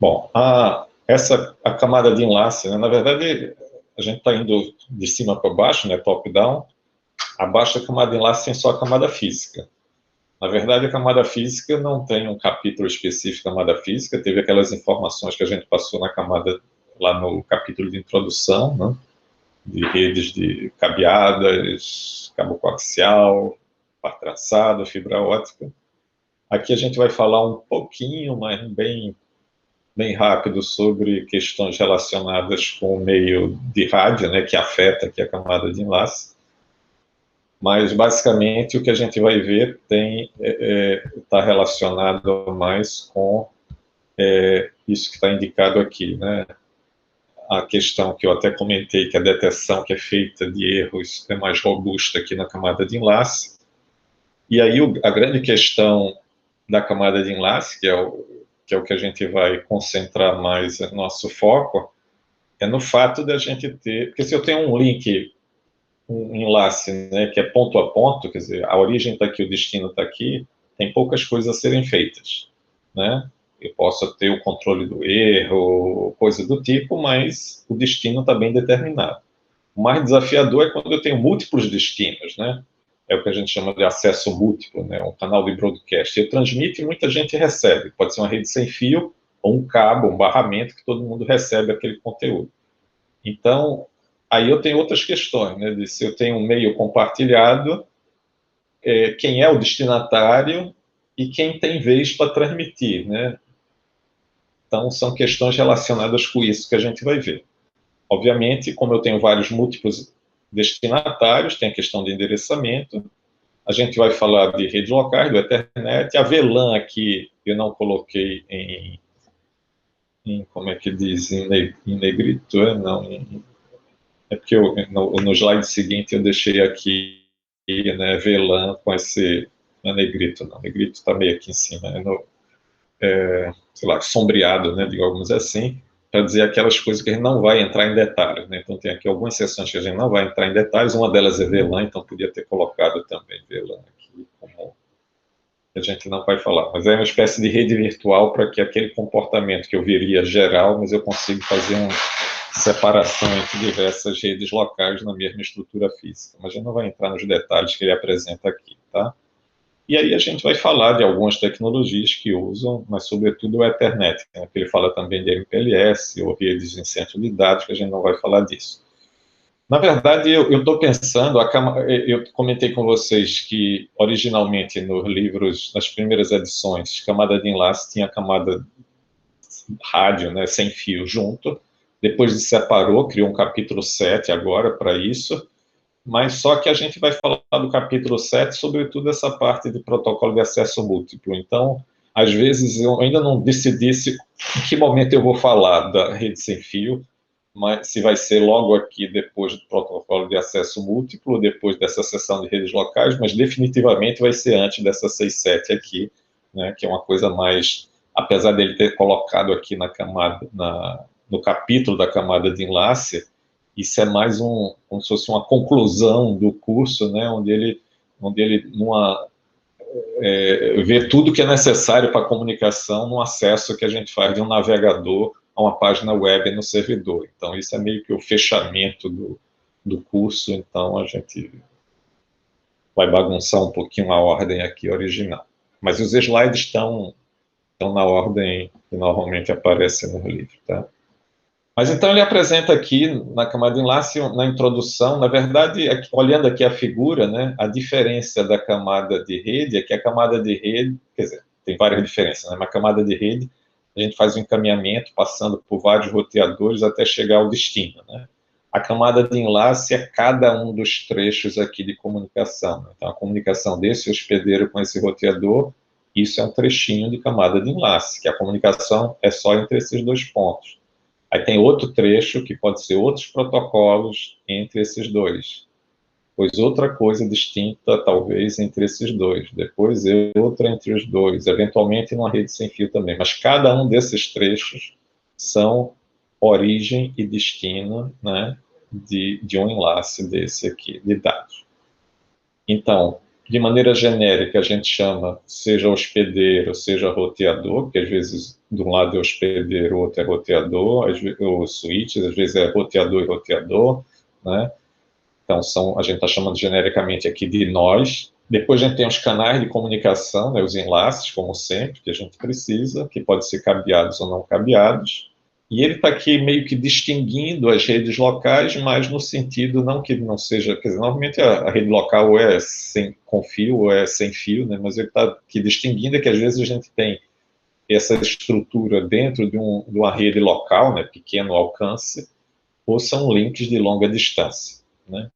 Bom, a camada de enlace, né, na verdade, a gente está indo de cima para baixo, né, top-down. Abaixo da camada de enlace tem só a camada física. Na verdade, a camada física não tem um capítulo específico da camada física, teve aquelas informações que a gente passou na camada, lá no capítulo de introdução, né, de redes de cabeadas, cabo coaxial, par traçado, fibra ótica. Aqui a gente vai falar um pouquinho, mas bem rápido, sobre questões relacionadas com o meio de rádio, né, que afeta aqui a camada de enlace. Mas, basicamente, o que a gente vai ver está relacionado mais com isso que está indicado aqui, né? A questão que eu até comentei, que a detecção que é feita de erros é mais robusta aqui na camada de enlace. E aí a grande questão da camada de enlace, que é o que a gente vai concentrar mais nosso foco, é no fato de a gente ter... Porque se eu tenho um link, um enlace, né, que é ponto a ponto, quer dizer, a origem está aqui, o destino está aqui, tem poucas coisas a serem feitas, né? Eu posso ter o controle do erro, coisa do tipo, mas o destino está bem determinado. O mais desafiador é quando eu tenho múltiplos destinos, né? É o que a gente chama de acesso múltiplo, né? Um canal de broadcast. Eu transmito e muita gente recebe. Pode ser uma rede sem fio, ou um cabo, um barramento, que todo mundo recebe aquele conteúdo. Então, aí eu tenho outras questões, né? De se eu tenho um meio compartilhado, quem é o destinatário e quem tem vez para transmitir, né? Então, são questões relacionadas com isso que a gente vai ver. Obviamente, como eu tenho vários múltiplos destinatários, tem a questão de endereçamento, a gente vai falar de redes locais, do Ethernet, a VLAN aqui eu não coloquei como é que diz, em negrito, não, é porque no slide seguinte eu deixei aqui, né, VLAN com esse, não é negrito, não, negrito está meio aqui em cima, sei lá, sombreado, né, digamos assim, para dizer aquelas coisas que a gente não vai entrar em detalhes, né? Então tem aqui algumas seções que a gente não vai entrar em detalhes, uma delas é VLAN, então podia ter colocado também VLAN aqui, como a gente não vai falar, mas é uma espécie de rede virtual para que aquele comportamento que eu veria geral, mas eu consigo fazer uma separação entre diversas redes locais na mesma estrutura física, mas a gente não vai entrar nos detalhes que ele apresenta aqui, tá? E aí a gente vai falar de algumas tecnologias que usam, mas sobretudo o Ethernet, né, que ele fala também de MPLS ou redes em centro de dados, que a gente não vai falar disso. Na verdade, eu estou pensando, eu comentei com vocês que originalmente nos livros, nas primeiras edições, camada de enlace tinha camada rádio, né, sem fio junto, depois se separou, criou um capítulo 7 agora para isso, mas só que a gente vai falar do capítulo 7, sobretudo essa parte de protocolo de acesso múltiplo. Então, às vezes, eu ainda não decidi em que momento eu vou falar da rede sem fio, mas se vai ser logo aqui depois do protocolo de acesso múltiplo, depois dessa sessão de redes locais, mas definitivamente vai ser antes dessa 6.7 aqui, né, que é uma coisa mais, apesar dele ter colocado aqui na camada, no capítulo da camada de enlace, isso é mais como se fosse uma conclusão do curso, né, onde ele vê tudo que é necessário para a comunicação no acesso que a gente faz de um navegador a uma página web no servidor. Então, isso é meio que o fechamento do curso, então a gente vai bagunçar um pouquinho a ordem aqui original. Mas os slides estão na ordem que normalmente aparece no livro, tá? Mas então ele apresenta aqui, na camada de enlace, na introdução, na verdade, olhando aqui a figura, né, a diferença da camada de rede é que a camada de rede, quer dizer, tem várias diferenças, né, mas a camada de rede, a gente faz um encaminhamento passando por vários roteadores até chegar ao destino, né? A camada de enlace é cada um dos trechos aqui de comunicação, né? Então, a comunicação desse hospedeiro com esse roteador, isso é um trechinho de camada de enlace, que a comunicação é só entre esses dois pontos. Aí tem outro trecho que pode ser outros protocolos entre esses dois. Depois outra coisa distinta, talvez, entre esses dois. Depois outra entre os dois. Eventualmente numa rede sem fio também. Mas cada um desses trechos são origem e destino, né, de um enlace desse aqui, de dados. Então, de maneira genérica, a gente chama, seja hospedeiro, seja roteador, que às vezes de um lado é hospedeiro, o outro é roteador, ou switches, às vezes é roteador e roteador, né? Então, a gente está chamando genericamente aqui de nós. Depois a gente tem os canais de comunicação, né, os enlaces, como sempre, que a gente precisa, que podem ser cabeados ou não cabeados. E ele está aqui meio que distinguindo as redes locais, mas no sentido não que não seja, quer dizer, normalmente a rede local ou é com fio ou é sem fio, né, mas ele está aqui distinguindo que às vezes a gente tem essa estrutura dentro de uma rede local, né, pequeno alcance, ou são links de longa distância, né.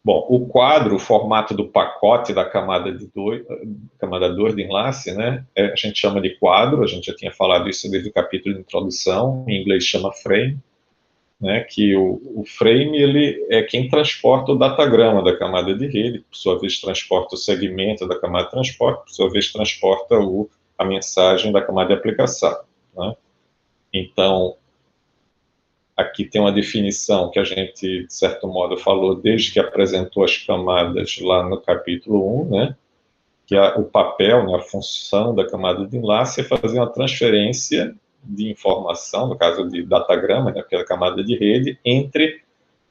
Bom, o quadro, o formato do pacote da camada 2 de enlace, né, a gente chama de quadro, a gente já tinha falado isso desde o capítulo de introdução, em inglês chama frame, né, que o frame ele é quem transporta o datagrama da camada de rede, por sua vez transporta o segmento da camada de transporte, por sua vez transporta a mensagem da camada de aplicação, né. Então, aqui tem uma definição que a gente, de certo modo, falou desde que apresentou as camadas lá no capítulo 1, né? Que o papel, né, a função da camada de enlace é fazer uma transferência de informação, no caso de datagrama, né, que é a camada de rede, entre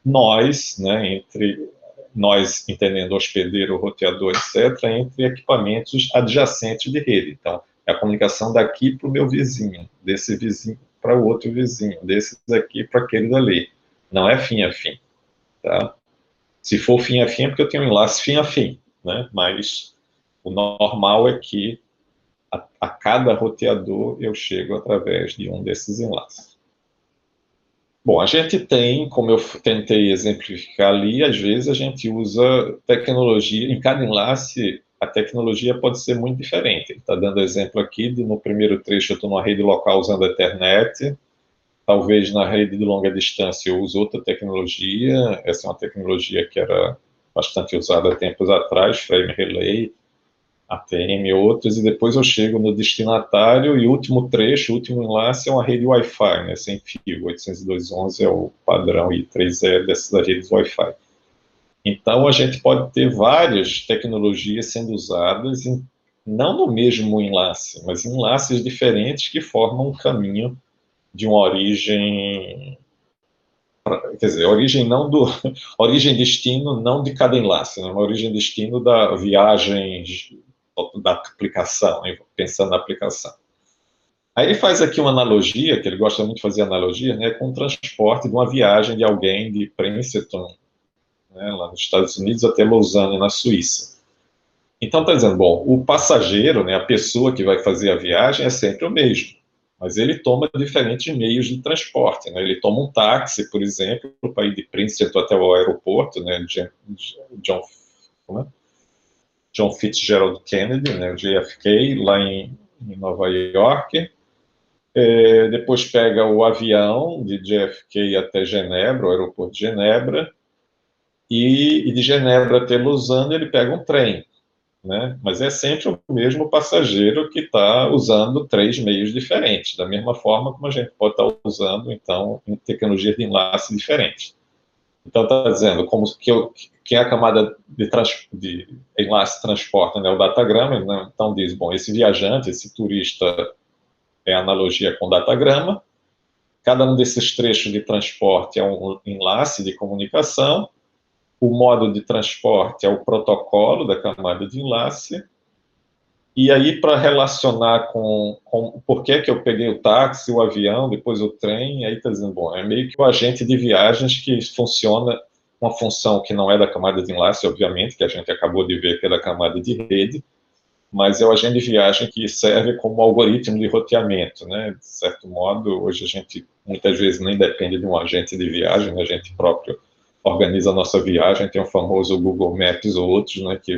nós, né, entre nós, entendendo hospedeiro, roteador, etc., entre equipamentos adjacentes de rede. Então, é a comunicação daqui para o meu vizinho, desse vizinho para o outro vizinho, desses aqui para aquele dali. Não é fim a fim, tá? Se for fim a fim é porque eu tenho um enlace fim a fim, né? Mas o normal é que a cada roteador eu chego através de um desses enlaces. Bom, a gente tem, como eu tentei exemplificar ali, às vezes a gente usa tecnologia, em cada enlace a tecnologia pode ser muito diferente. Ele está dando exemplo aqui, no primeiro trecho eu estou numa rede local usando a Ethernet, talvez na rede de longa distância eu use outra tecnologia, essa é uma tecnologia que era bastante usada há tempos atrás, Frame Relay, ATM e outros, e depois eu chego no destinatário e o último trecho, o último enlace é uma rede Wi-Fi, né, sem fio, 802.11 é o padrão e 3 é dessas redes Wi-Fi. Então a gente pode ter várias tecnologias sendo usadas, não no mesmo enlace, mas em enlaces diferentes que formam um caminho de uma origem, quer dizer, origem não do, origem e destino não de cada enlace, né, uma origem e destino da viagem da aplicação, pensando na aplicação. Aí ele faz aqui uma analogia, que ele gosta muito de fazer analogia, né, com o transporte de uma viagem de alguém de Princeton, né, lá nos Estados Unidos, até Lausanne, na Suíça. Então está dizendo, bom, o passageiro, né, a pessoa que vai fazer a viagem é sempre o mesmo, mas ele toma diferentes meios de transporte, né? Ele toma um táxi, por exemplo, para ir de Princeton até o aeroporto, né, John Fitzgerald Kennedy, né, o JFK, lá em Nova York. Depois pega o avião de JFK até Genebra, o aeroporto de Genebra, e de Genebra até Lausanne ele pega um trem, né? Mas é sempre o mesmo passageiro que está usando 3 meios diferentes, da mesma forma como a gente pode estar usando, então, tecnologias de enlace diferentes. Então, está dizendo como que a camada de enlace transporta, né, o datagrama, né? Então diz, bom, esse viajante, esse turista é analogia com o datagrama, cada um desses trechos de transporte é um enlace de comunicação, o modo de transporte é o protocolo da camada de enlace, e aí para relacionar com por que eu peguei o táxi, o avião, depois o trem, aí está dizendo, bom, é meio que o agente de viagens que funciona uma função que não é da camada de enlace, obviamente, que a gente acabou de ver que é da camada de rede, mas é o agente de viagem que serve como algoritmo de roteamento, né? De certo modo, hoje a gente muitas vezes nem depende de um agente de viagem, né? A gente próprio organiza a nossa viagem, tem o famoso Google Maps ou outros, né, que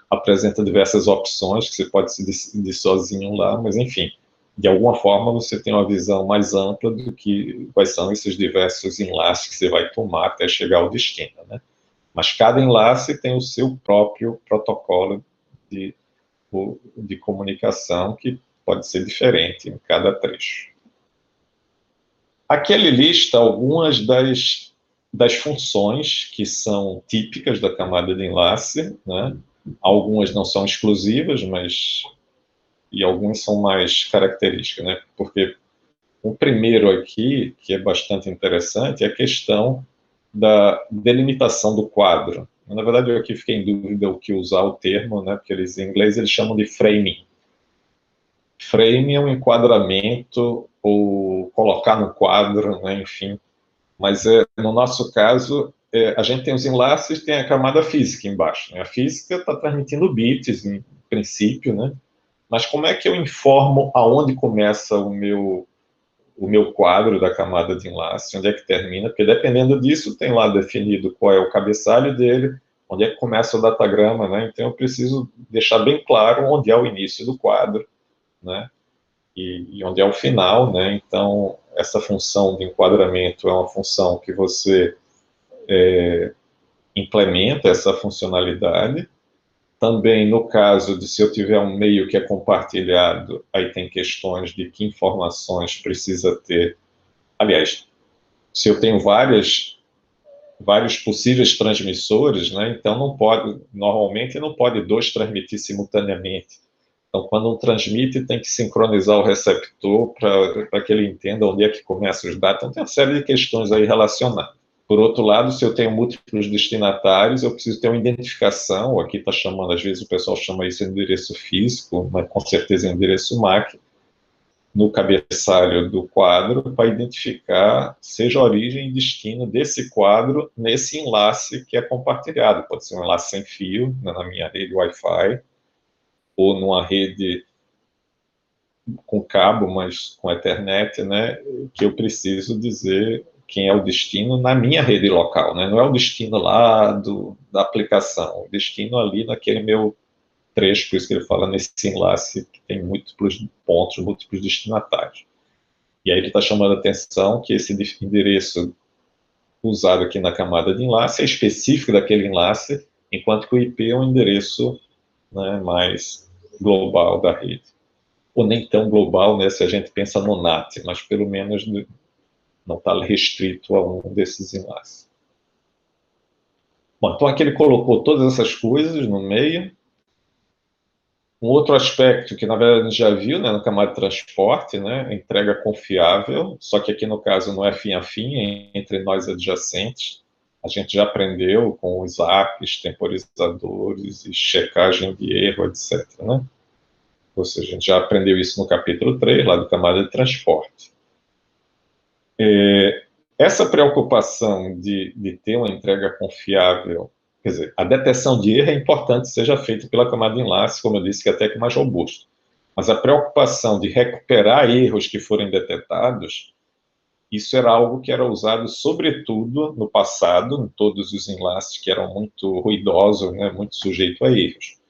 apresenta diversas opções que você pode se decidir sozinho lá, mas enfim, de alguma forma você tem uma visão mais ampla do que quais são esses diversos enlaces que você vai tomar até chegar ao destino, né? Mas cada enlace tem o seu próprio protocolo de comunicação que pode ser diferente em cada trecho. Aqui ele lista algumas das funções que são típicas da camada de enlace, né? Algumas não são exclusivas, mas e algumas são mais características, né? Porque o primeiro aqui, que é bastante interessante, é a questão da delimitação do quadro. Na verdade, eu aqui fiquei em dúvida o que usar o termo, né? Porque eles, em inglês eles chamam de framing. Frame é um enquadramento ou colocar no quadro, né? Enfim. Mas no nosso caso, a gente tem os enlaces, tem a camada física embaixo, né? A física está transmitindo bits, em princípio, né? Mas como é que eu informo aonde começa o meu quadro da camada de enlace, onde é que termina? Porque dependendo disso, tem lá definido qual é o cabeçalho dele, onde é que começa o datagrama, né? Então eu preciso deixar bem claro onde é o início do quadro, né? E onde é o final, né? Então essa função de enquadramento é uma função que você implementa essa funcionalidade. Também, no caso de se eu tiver um meio que é compartilhado, aí tem questões de que informações precisa ter. Aliás, se eu tenho vários possíveis transmissores, né, então não pode, normalmente não pode dois transmitir simultaneamente. Então, quando um transmite, tem que sincronizar o receptor para que ele entenda onde é que começam os dados. Então, tem uma série de questões aí relacionadas. Por outro lado, se eu tenho múltiplos destinatários, eu preciso ter uma identificação, aqui está chamando, às vezes o pessoal chama isso de endereço físico, mas com certeza é endereço MAC, no cabeçalho do quadro, para identificar seja a origem e destino desse quadro nesse enlace que é compartilhado. Pode ser um enlace sem fio, né, na minha rede Wi-Fi, ou numa rede com cabo, mas com Ethernet, né, que eu preciso dizer quem é o destino na minha rede local, né? Não é o destino lá da aplicação, o destino ali naquele meu trecho, por isso que ele fala nesse enlace que tem múltiplos pontos, múltiplos destinatários. E aí ele está chamando a atenção que esse endereço usado aqui na camada de enlace é específico daquele enlace, enquanto que o IP é um endereço, né, mais global da rede. Ou nem tão global, né, se a gente pensa no NAT, mas pelo menos não está restrito a um desses enlaces. Bom, então aqui ele colocou todas essas coisas no meio. Um outro aspecto que, na verdade, a gente já viu, né, na camada de transporte, né, entrega confiável, só que aqui, no caso, não é fim a fim, é entre nós adjacentes. A gente já aprendeu com os APIs, temporizadores e checagem de erro, etc., né? Ou seja, a gente já aprendeu isso no capítulo 3, lá do camada de transporte. Essa preocupação de ter uma entrega confiável, quer dizer, a detecção de erro é importante que seja feita pela camada de enlace, como eu disse, que é até que mais robusto. Mas a preocupação de recuperar erros que forem detectados, isso era algo que era usado, sobretudo, no passado, em todos os enlaces que eram muito ruidosos, né, muito sujeitos a erros.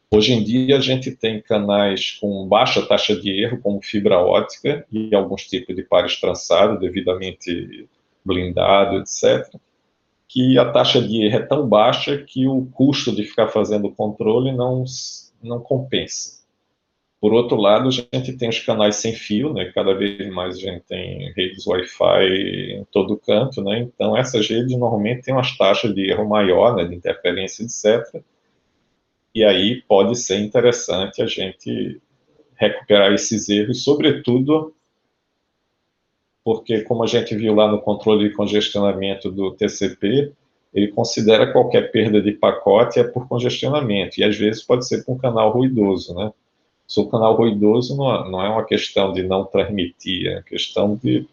Hoje em dia, a gente tem canais com baixa taxa de erro, como fibra ótica e alguns tipos de pares trançados, devidamente blindado, etc., que a taxa de erro é tão baixa que o custo de ficar fazendo o controle não compensa. Por outro lado, a gente tem os canais sem fio, né? Cada vez mais a gente tem redes Wi-Fi em todo canto, né? Então, essas redes normalmente têm umas taxas de erro maior, né? De interferência, etc., e aí pode ser interessante a gente recuperar esses erros, sobretudo porque, como a gente viu lá no controle de congestionamento do TCP, ele considera qualquer perda de pacote é por congestionamento, e às vezes pode ser por um canal ruidoso, né? Se o canal ruidoso não é uma questão de não transmitir, é uma questão de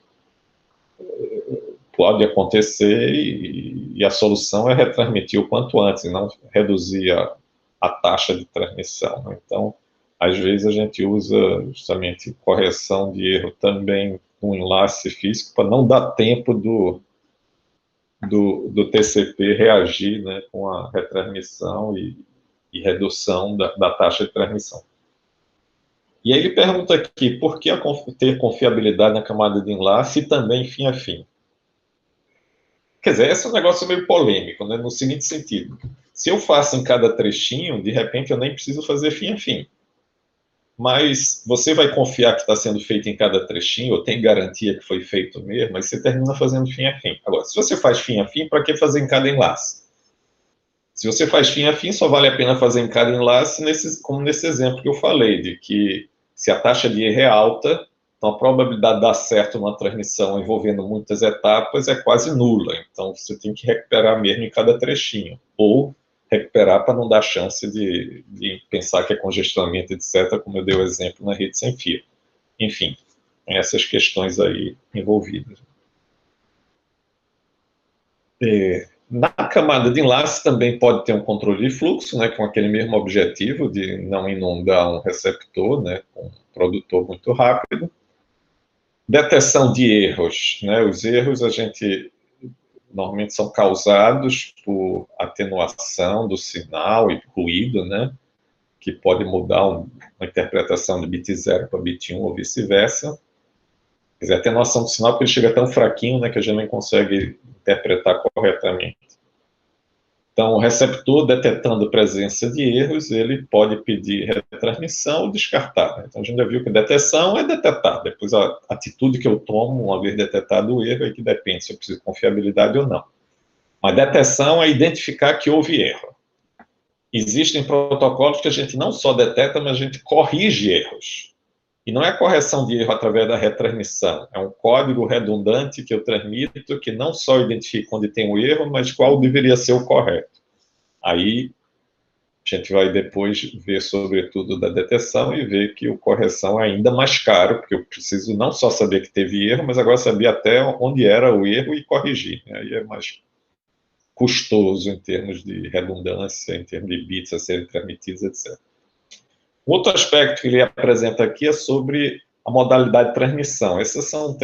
pode acontecer e a solução é retransmitir o quanto antes, e não reduzir a taxa de transmissão, né? Então, às vezes a gente usa justamente correção de erro também com enlace físico para não dar tempo do TCP reagir, né, com a retransmissão e redução da taxa de transmissão. E aí ele pergunta aqui, por que ter confiabilidade na camada de enlace e também fim a fim? Quer dizer, esse é um negócio meio polêmico, né, no seguinte sentido. Se eu faço em cada trechinho, de repente eu nem preciso fazer fim a fim. Mas você vai confiar que está sendo feito em cada trechinho, ou tem garantia que foi feito mesmo, mas você termina fazendo fim a fim. Agora, se você faz fim a fim, para que fazer em cada enlace? Se você faz fim a fim, só vale a pena fazer em cada enlace, como nesse exemplo que eu falei, de que se a taxa de erro é alta, então a probabilidade de dar certo uma transmissão envolvendo muitas etapas é quase nula. Então você tem que recuperar mesmo em cada trechinho. Ou recuperar para não dar chance de pensar que é congestionamento, etc., como eu dei o exemplo na rede sem fio. Enfim, tem essas questões aí envolvidas. Na camada de enlace também pode ter um controle de fluxo, né, com aquele mesmo objetivo de não inundar um receptor, né, com um produtor muito rápido. Detecção de erros, né, os erros a gente normalmente são causados por atenuação do sinal e ruído, né, que pode mudar uma interpretação de bit 0 para bit 1 ou vice-versa. Quer dizer, atenuação do sinal porque ele chega tão fraquinho, né, que a gente não consegue interpretar corretamente. Então, o receptor, detectando presença de erros, ele pode pedir retransmissão ou descartar. Né? Então, a gente já viu que detecção é detectar. Depois, a atitude que eu tomo, uma vez detectado o erro, é que depende se eu preciso de confiabilidade ou não. Mas detecção é identificar que houve erro. Existem protocolos que a gente não só detecta, mas a gente corrige erros. E não é a correção de erro através da retransmissão. É um código redundante que eu transmito que não só identifica onde tem o erro, mas qual deveria ser o correto. Aí a gente vai depois ver sobretudo da detecção e ver que o correção é ainda mais caro, porque eu preciso não só saber que teve erro, mas agora saber até onde era o erro e corrigir. Aí é mais custoso em termos de redundância, em termos de bits a serem transmitidos, etc. Outro aspecto que ele apresenta aqui é sobre a modalidade de transmissão. Esses são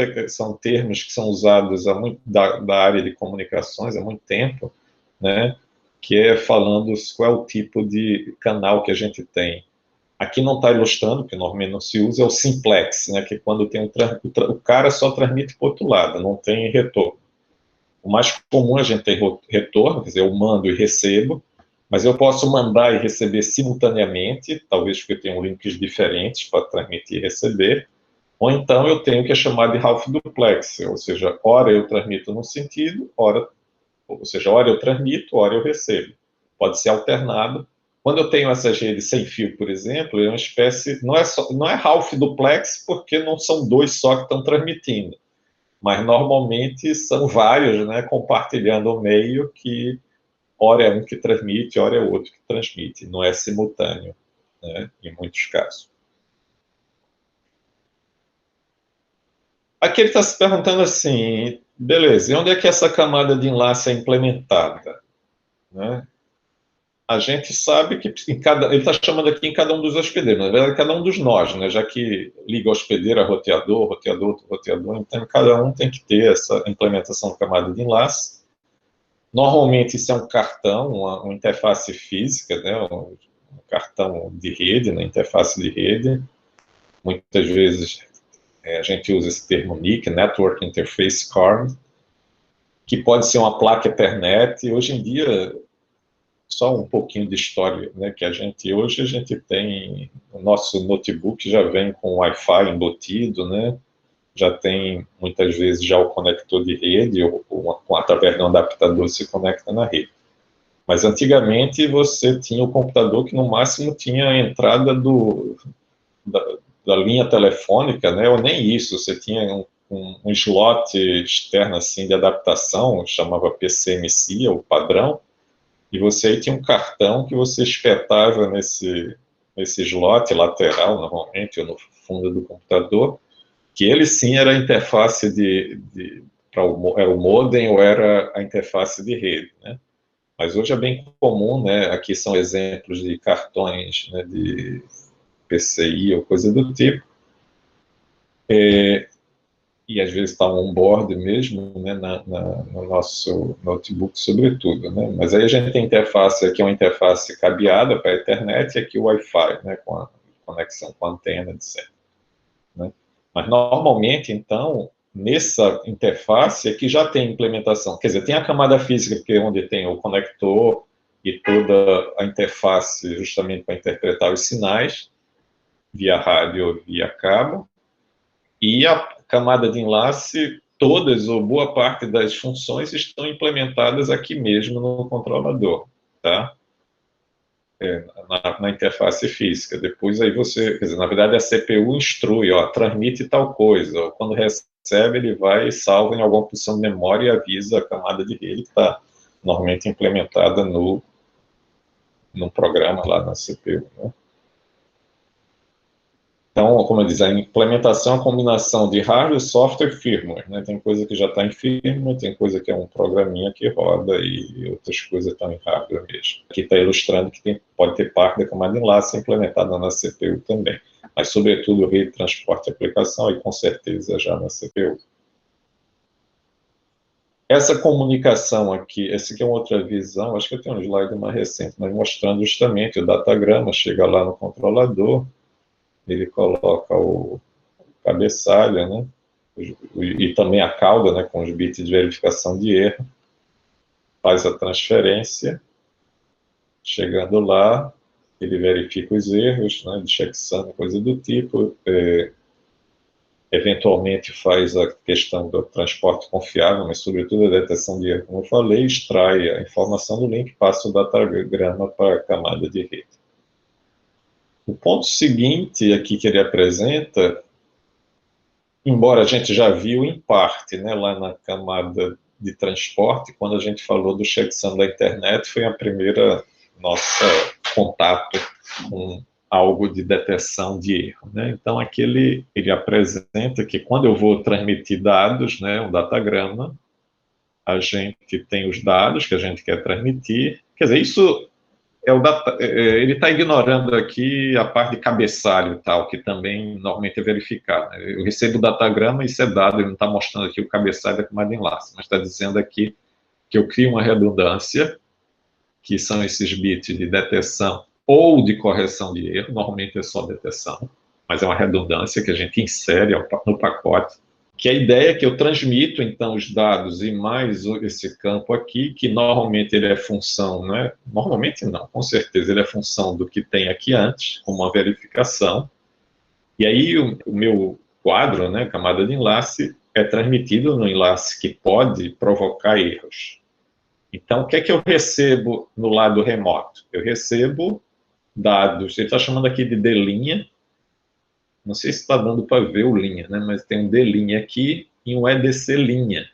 termos que são usados da área de comunicações há muito tempo, né? Que é falando qual é o tipo de canal que a gente tem. Aqui não está ilustrando, porque normalmente não se usa, é o simplex, né? Que é quando tem o cara só transmite para o outro lado, não tem retorno. O mais comum a gente tem retorno, quer dizer, eu mando e recebo, mas eu posso mandar e receber simultaneamente, talvez porque eu tenha links diferentes para transmitir e receber, ou então eu tenho o que é chamado de half duplex, ou seja, hora eu transmito num sentido, hora eu transmito, hora eu recebo. Pode ser alternado. Quando eu tenho essas redes sem fio, por exemplo, é uma espécie, não é half duplex porque não são dois só que estão transmitindo, mas normalmente são vários, né, compartilhando o meio que hora é um que transmite, hora é outro que transmite, não é simultâneo, né, em muitos casos. Aqui ele está se perguntando assim, beleza, e onde é que essa camada de enlace é implementada? Né? A gente sabe que ele está chamando aqui em cada um dos hospedeiros, na verdade, cada um dos nós, né? Já que liga hospedeiro a roteador, roteador, então cada um tem que ter essa implementação de camada de enlace. Normalmente isso é um cartão, uma interface física, né? Um cartão de rede, né? Interface de rede. Muitas vezes a gente usa esse termo NIC, Network Interface Card, que pode ser uma placa Ethernet. Hoje em dia, só um pouquinho de história, né, que hoje a gente tem, o nosso notebook já vem com Wi-Fi embutido, né, já tem muitas vezes já o conector de rede, ou através de um adaptador se conecta na rede. Mas antigamente você tinha o computador que no máximo tinha a entrada da linha telefônica, né, ou nem isso, você tinha um slot externo assim de adaptação, chamava PCMC, o padrão, e você aí tinha um cartão que você espetava nesse slot lateral, normalmente, ou no fundo do computador, que ele sim era a interface era o modem ou era a interface de rede, né? Mas hoje é bem comum, né? Aqui são exemplos de cartões, né, de PCI ou coisa do tipo, e às vezes está on-board mesmo, né, no nosso notebook, sobretudo, né? Mas aí a gente tem interface, aqui é uma interface cabeada para a internet, e aqui o Wi-Fi, né, com a conexão com a antena, etc. Né? Mas normalmente, então, nessa interface aqui já tem implementação, quer dizer, tem a camada física, que é onde tem o conector e toda a interface justamente para interpretar os sinais, via rádio ou via cabo, e a camada de enlace, todas ou boa parte das funções estão implementadas aqui mesmo no controlador. tá? Na interface física. Depois aí você, quer dizer, na verdade a CPU instrui, ó, transmite tal coisa. Ó, quando recebe, ele vai e salva em alguma posição de memória e avisa a camada de rede que está normalmente implementada no programa lá na CPU, né? Então, como eu disse, a implementação é uma combinação de hardware, software e firmware, né? Tem coisa que já está em firmware, tem coisa que é um programinha que roda e outras coisas estão em hardware mesmo. Aqui está ilustrando que pode ter parte da camada de enlace implementada na CPU também, mas sobretudo rede, transporte e aplicação, e com certeza já na CPU. Essa comunicação aqui, essa aqui é uma outra visão, acho que eu tenho um slide mais recente, mas mostrando justamente o datagrama, chega lá no controlador, ele coloca o cabeçalho, né? E também a cauda, né, com os bits de verificação de erro, faz a transferência, chegando lá, ele verifica os erros, né, de checksum, coisa do tipo, eventualmente faz a questão do transporte confiável, mas sobretudo a detecção de erro, como eu falei, extrai a informação do link, passa o datagrama para a camada de rede. O ponto seguinte aqui que ele apresenta, embora a gente já viu em parte, né, lá na camada de transporte, quando a gente falou do checksum da internet, foi a primeira nossa contato com algo de detecção de erro, né? Então aqui ele apresenta que quando eu vou transmitir dados, né, um datagrama, a gente tem os dados que a gente quer transmitir, quer dizer, isso ele está ignorando aqui a parte de cabeçalho e tal, que também normalmente é verificado, né? Eu recebo o datagrama e isso é dado, ele não está mostrando aqui o cabeçalho da camada de enlace, mas está dizendo aqui que eu crio uma redundância, que são esses bits de detecção ou de correção de erro, normalmente é só detecção, mas é uma redundância que a gente insere no pacote, que a ideia é que eu transmito, então, os dados e mais esse campo aqui, que normalmente ele é função, não é? Normalmente não, com certeza ele é função do que tem aqui antes, como uma verificação, e aí o meu quadro, né, camada de enlace, é transmitido no enlace que pode provocar erros. Então, o que é que eu recebo no lado remoto? Eu recebo dados, ele está chamando aqui de D-linha, não sei se está dando para ver o linha, né? Mas tem um D-linha aqui e um EDC linha.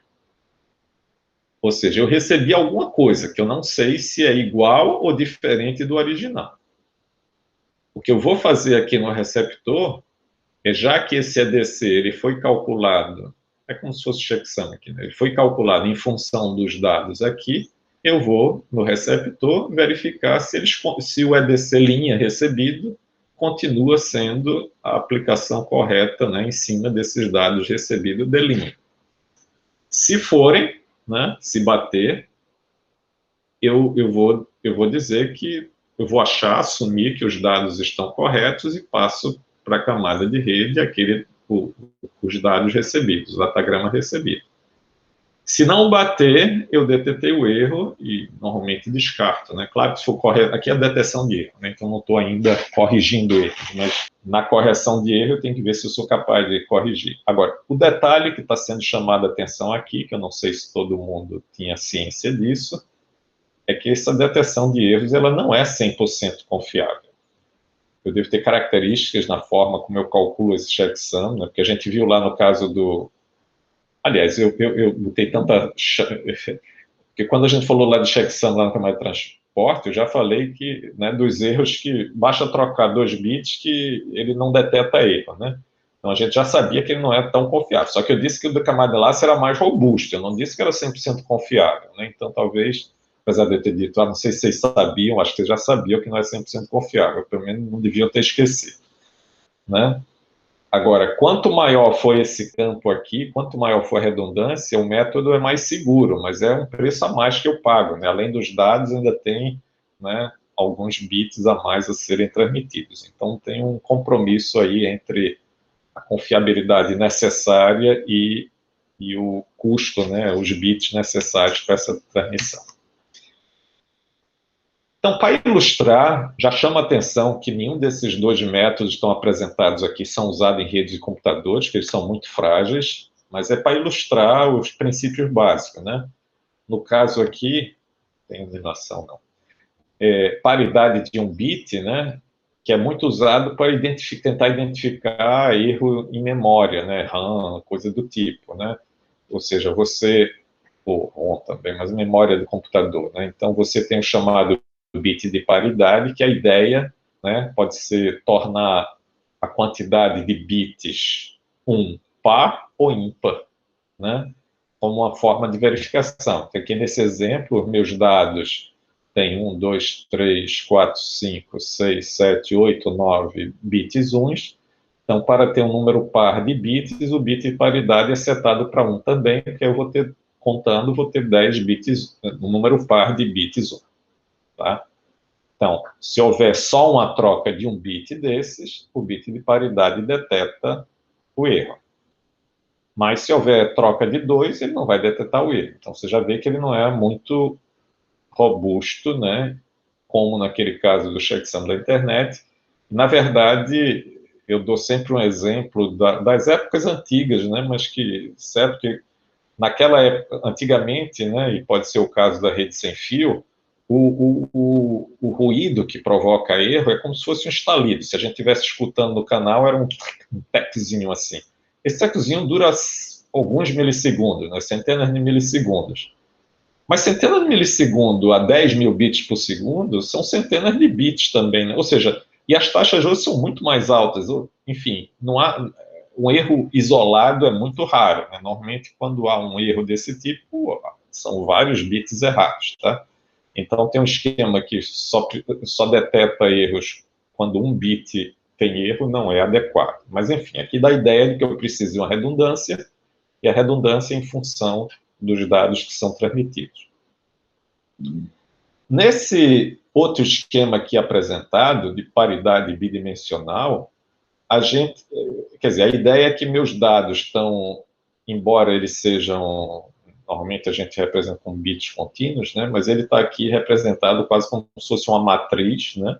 Ou seja, eu recebi alguma coisa que eu não sei se é igual ou diferente do original. O que eu vou fazer aqui no receptor é, já que esse EDC ele foi calculado, é como se fosse checksum aqui, né? Ele foi calculado em função dos dados aqui, eu vou no receptor verificar se o EDC linha recebido continua sendo a aplicação correta, né, em cima desses dados recebidos de linha. Se forem, né, se bater, eu vou dizer que eu vou assumir que os dados estão corretos e passo para a camada de rede os dados recebidos, o datagrama recebido. Se não bater, eu detetei o erro e normalmente descarto, né? Claro que se for correto, aqui é a detecção de erro, né? Então não estou ainda corrigindo erros, mas na correção de erro eu tenho que ver se eu sou capaz de corrigir. Agora, o detalhe que está sendo chamado a atenção aqui, que eu não sei se todo mundo tinha ciência disso, é que essa detecção de erros ela não é 100% confiável. Eu devo ter características na forma como eu calculo esse checksum, né? Porque a gente viu lá no caso do... Aliás, eu botei tanta... Porque quando a gente falou lá de checksum lá na camada de transporte, eu já falei que, né, dos erros que basta trocar 2 bits que ele não deteta erro, né? Então a gente já sabia que ele não é tão confiável. Só que eu disse que o da camada de enlace era mais robusto, eu não disse que era 100% confiável, né? Então talvez, apesar de eu ter dito, não sei se vocês sabiam, acho que vocês já sabiam que não é 100% confiável, pelo menos não deviam ter esquecido, né? Agora, quanto maior for esse campo aqui, quanto maior for a redundância, o método é mais seguro, mas é um preço a mais que eu pago, né? Além dos dados, ainda tem, né, alguns bits a mais a serem transmitidos. Então, tem um compromisso aí entre a confiabilidade necessária e o custo, né, os bits necessários para essa transmissão. Então, para ilustrar, já chama a atenção que nenhum desses 2 métodos que estão apresentados aqui são usados em redes de computadores, que eles são muito frágeis, mas é para ilustrar os princípios básicos, né? No caso aqui, tem animação não. paridade de um bit, né, que é muito usado para tentar identificar erro em memória, né, RAM, coisa do tipo, né? Ou seja, ou ROM também, mas memória do computador, né? Então, você tem o chamado bit de paridade, que a ideia, né, pode ser tornar a quantidade de bits par ou ímpar, né? Como uma forma de verificação. Então, aqui nesse exemplo, meus dados têm 1, 2, 3, 4, 5, 6, 7, 8, 9 bits uns. Então, para ter um número par de bits, o bit de paridade é setado para 1 também, porque eu vou ter, contando, vou ter 10 bits, um número par de bits 1. Tá? Então, se houver só uma troca de um bit desses, o bit de paridade detecta o erro. Mas se houver troca de 2, ele não vai detectar o erro. Então, você já vê que ele não é muito robusto, né? Como naquele caso do checksum da internet. Na verdade, eu dou sempre um exemplo das épocas antigas, né? Mas que, certo que naquela época, antigamente, né? E pode ser o caso da rede sem fio, o ruído que provoca erro é como se fosse um estalido. Se a gente estivesse escutando no canal, era um teczinho assim. Esse teczinho dura alguns milissegundos, né? Centenas de milissegundos. Mas centenas de milissegundos a 10 mil bits por segundo são centenas de bits também, né? Ou seja, e as taxas hoje são muito mais altas. Enfim, não há um erro isolado é muito raro, né? Normalmente, quando há um erro desse tipo, são vários bits errados, tá? Então, tem um esquema que só detecta erros quando um bit tem erro, não é adequado. Mas, enfim, aqui dá a ideia de que eu preciso de uma redundância, e a redundância em função dos dados que são transmitidos. Nesse outro esquema aqui apresentado, de paridade bidimensional, quer dizer, a ideia é que meus dados estão, embora eles sejam, normalmente a gente representa com bits contínuos, né, mas ele está aqui representado quase como se fosse uma matriz, né,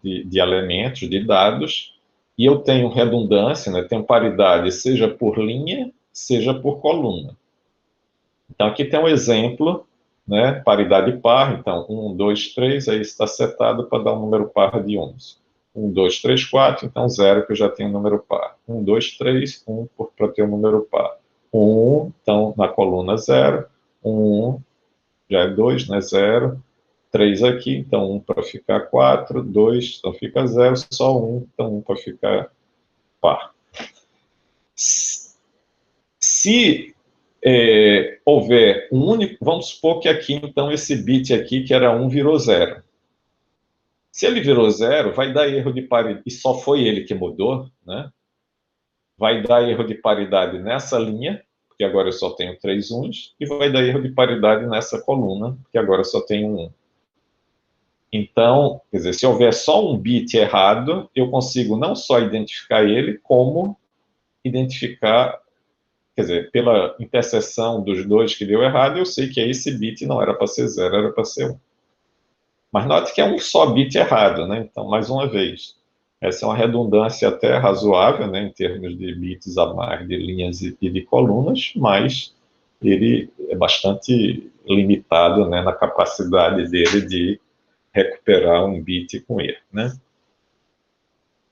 de elementos, de dados, e eu tenho redundância, né, tenho paridade, seja por linha, seja por coluna. Então, aqui tem um exemplo, né, paridade par, então, 1, 2, 3, aí está setado para dar um número par de 11. 1, 2, 3, 4, então 0, que eu já tenho um número par. 1, 2, 3, 1 para ter um número par. 1, então, na coluna 0. 1, já é 2, né, 0. 3 aqui, então 1 para ficar 4. 2, então fica 0. Só 1, então 1 para ficar par. Se houver um único, vamos supor que aqui, então, esse bit aqui, que era 1, virou 0. Se ele virou 0, vai dar erro de paridade, e só foi ele que mudou, né? Vai dar erro de paridade nessa linha, porque agora eu só tenho 3 uns, e vai dar erro de paridade nessa coluna, porque agora eu só tenho 1. Então, quer dizer, se houver só um bit errado, eu consigo não só identificar ele, como identificar, quer dizer, pela interseção dos dois que deu errado, eu sei que esse bit não era para ser 0, era para ser 1. Mas note que é um só bit errado, né? Então, mais uma vez, essa é uma redundância até razoável, né, em termos de bits a mais de linhas e de colunas, mas ele é bastante limitado, né, na capacidade dele de recuperar um bit com erro, né?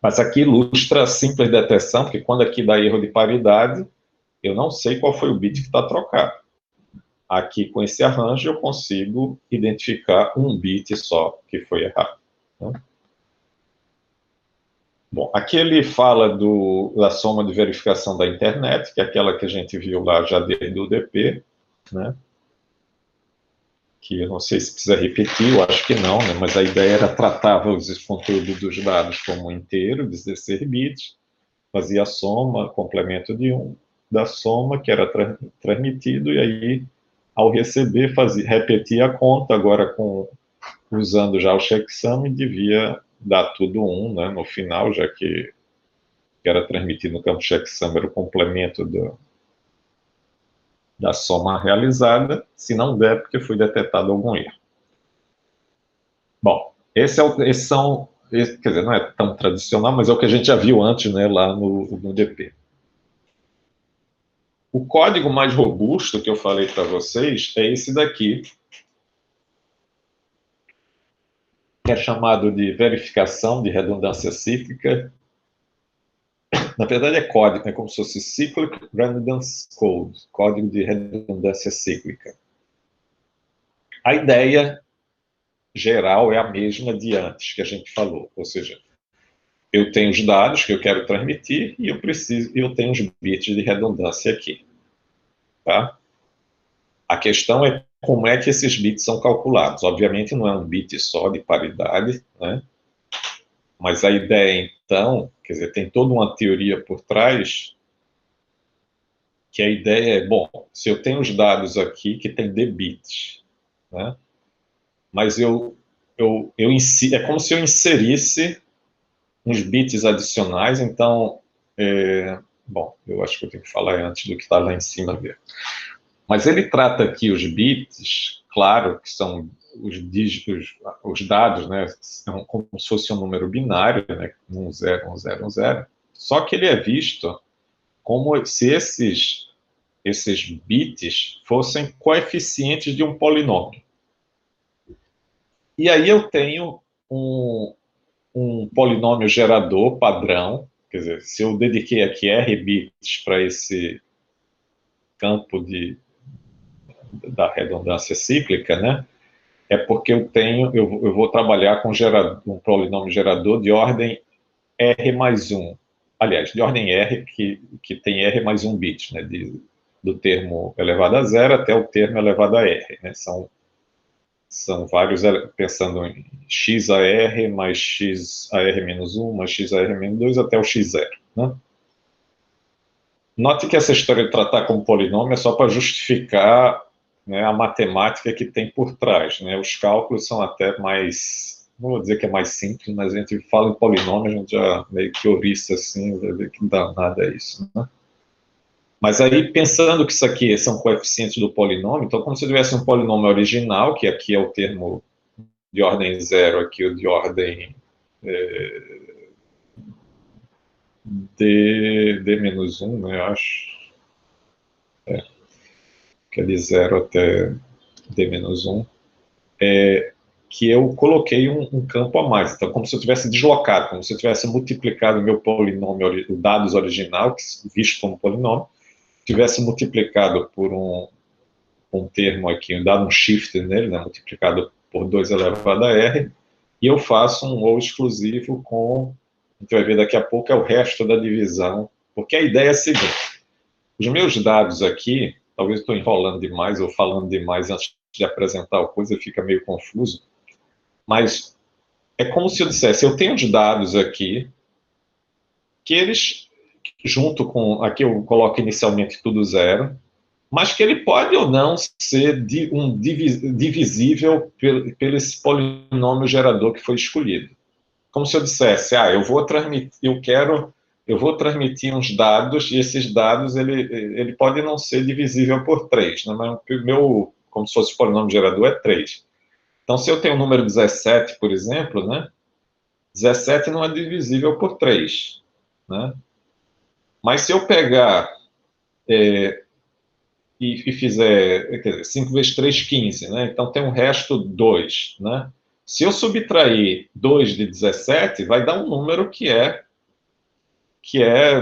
Mas aqui ilustra a simples detecção, porque quando aqui dá erro de paridade, eu não sei qual foi o bit que está trocado. Aqui, com esse arranjo, eu consigo identificar um bit só que foi errado. Né? Bom, aqui ele fala da soma de verificação da internet, que é aquela que a gente viu lá já desde o UDP, né? Que eu não sei se precisa repetir, eu acho que não, né? Mas a ideia era tratar os conteúdos dos dados como um inteiro, 16 bits, fazia a soma, complemento de 1 da soma, que era transmitido, e aí, ao receber, repetia a conta, agora usando já o checksum, devia dar tudo 1, né, no final, já que era transmitido no campo checksum, era o complemento da soma realizada, se não der, porque foi detectado algum erro. Bom, quer dizer, não é tão tradicional, mas é o que a gente já viu antes, né, lá no DP. O código mais robusto que eu falei para vocês é esse daqui, que é chamado de verificação de redundância cíclica. Na verdade é código, é como se fosse Cyclic Redundance Code, código de redundância cíclica. A ideia geral é a mesma de antes que a gente falou, ou seja, eu tenho os dados que eu quero transmitir e eu tenho os bits de redundância aqui, tá? A questão é como é que esses bits são calculados. Obviamente não é um bit só de paridade, né? Mas a ideia, então, quer dizer, tem toda uma teoria por trás, que a ideia é, bom, se eu tenho os dados aqui que tem d bits, né? Mas é como se eu inserisse uns bits adicionais, então, bom, eu acho que eu tenho que falar antes do que está lá em cima mesmo. Mas ele trata aqui os bits, claro, que são os dígitos, os dados, né, são como se fosse um número binário, né, 1, 0, 1, 0, 1, 0, só que ele é visto como se esses bits fossem coeficientes de um polinômio. E aí eu tenho um polinômio gerador padrão, quer dizer, se eu dediquei aqui R bits para esse campo da redundância cíclica, né, é porque eu vou trabalhar com um polinômio gerador de ordem R mais 1. Aliás, de ordem R, que tem R mais 1 bit, né, do termo elevado a zero até o termo elevado a R, né, são vários, pensando em XAR mais XAR menos 1, mais XAR menos 2, até o X0. Né? Note que essa história de tratar como polinômio é só para justificar, né, a matemática que tem por trás. Né? Os cálculos são até mais, não vou dizer que é mais simples, mas a gente fala em polinômio, a gente já meio que ouriça assim, vai ver que não dá nada a isso. Né? Mas aí, pensando que isso aqui são coeficientes do polinômio, então como se tivesse um polinômio original, que aqui é o termo de ordem 0, aqui o de ordem d menos 1, né, eu acho. Que é de 0 até d menos 1. Que eu coloquei um campo a mais. Então, como se eu tivesse deslocado, como se eu tivesse multiplicado o meu polinômio, o dados original, visto como polinômio, tivesse multiplicado por um termo aqui, dado um shift nele, né, multiplicado por 2 elevado a r, e eu faço um ou exclusivo com, a gente vai ver daqui a pouco, é o resto da divisão, porque a ideia é a seguinte, os meus dados aqui, talvez estou enrolando demais ou falando demais antes de apresentar a coisa, fica meio confuso, mas é como se eu dissesse, eu tenho os dados aqui, que eles, junto com, aqui eu coloco inicialmente tudo zero, mas que ele pode ou não ser divisível pelo esse polinômio gerador que foi escolhido. Como se eu dissesse, eu vou transmitir uns dados, e esses dados, ele pode não ser divisível por 3, né? Mas o meu, como se fosse o polinômio gerador, é 3. Então, se eu tenho o número 17, por exemplo, né? 17 não é divisível por 3, né? Mas se eu pegar e fizer, quer dizer, 5 vezes 3, 15, né? Então tem um resto 2, né? Se eu subtrair 2 de 17, vai dar um número que é